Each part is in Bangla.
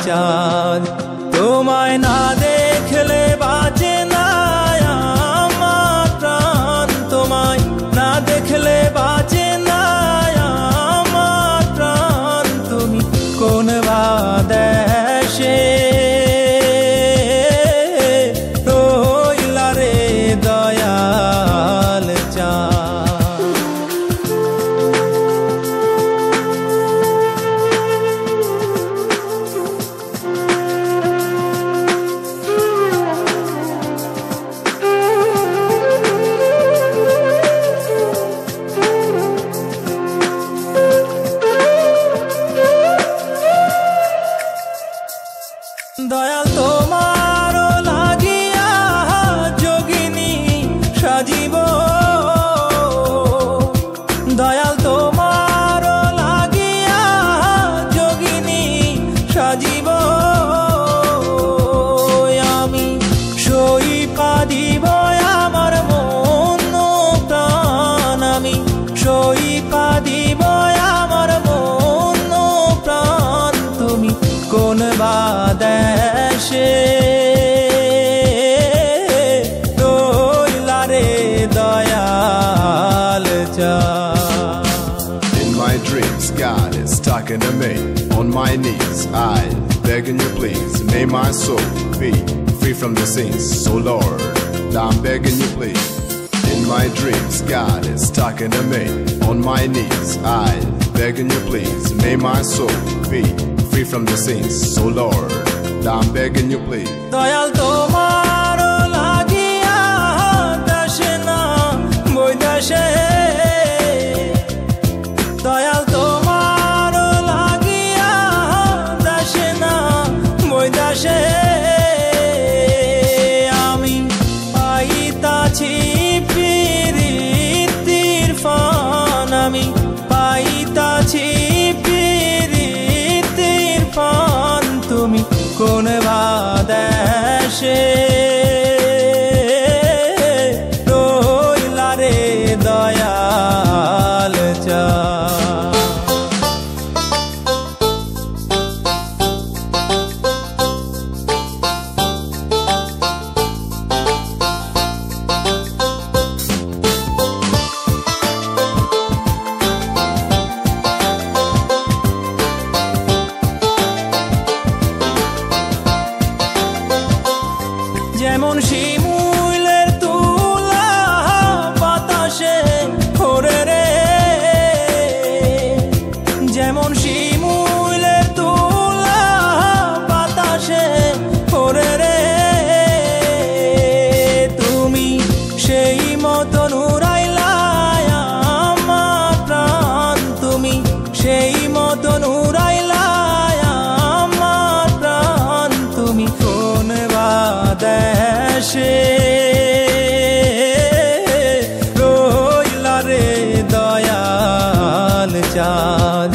চাঁদ তোমায় না দেখলে বাঁচে না আমার প্রাণ তোমায় না দেখলে বাঁচে না আমার প্রাণ তুমি কোন দেশে রইলা রে দয়াল চাঁদ দয়াল তোমার লাগিয়া যোগিনী সাজিব দয়াল তোমার লাগিয়া যোগিনী সাজিব আমি সই পাদিব আমার মন প্রাণ আমি সই পাদিব আমার মন প্রাণ তুমি কোন দেশে রইলা রে দয়াল চাঁদ In my dreams God is talking to me. On my knees I begging you please, may my soul be free from the sins. So Lord I'm begging you please. In my dreams God is talking to me. On my knees I begging you please, may my soul be free from the sins. So Lord I'm begging you please. Dayal তোমার লাগিয়া দেশে না বৈদেশে দয়াল তোমার লাগিয়া দেশে না বৈদেশে আমি পাইতাছি প্রীতির ফান আমি পাইতাছি প্রীতির ফান তুমি কোন দেশে রইলা রে দয়াল চাঁদ যেমন শিমুলের তুলা বাতাসে ওরে রে যেমন শিমুলের তুলা বাতাসে ওরে রে তুমি সেই মতন উড়াইলা আমার প্রাণ তুমি সেই মতন উড়াইলা আমার প্রাণ তুমি কোন দেশে রইলা রে দয়াল চাঁদ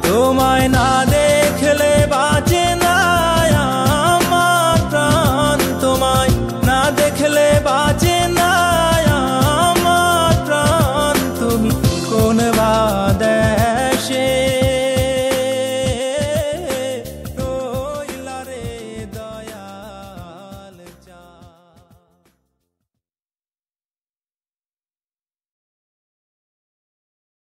তোমায় না দেখলে বাঁচে না আমার প্রাণ তোমায় না দেখলে বাঁচে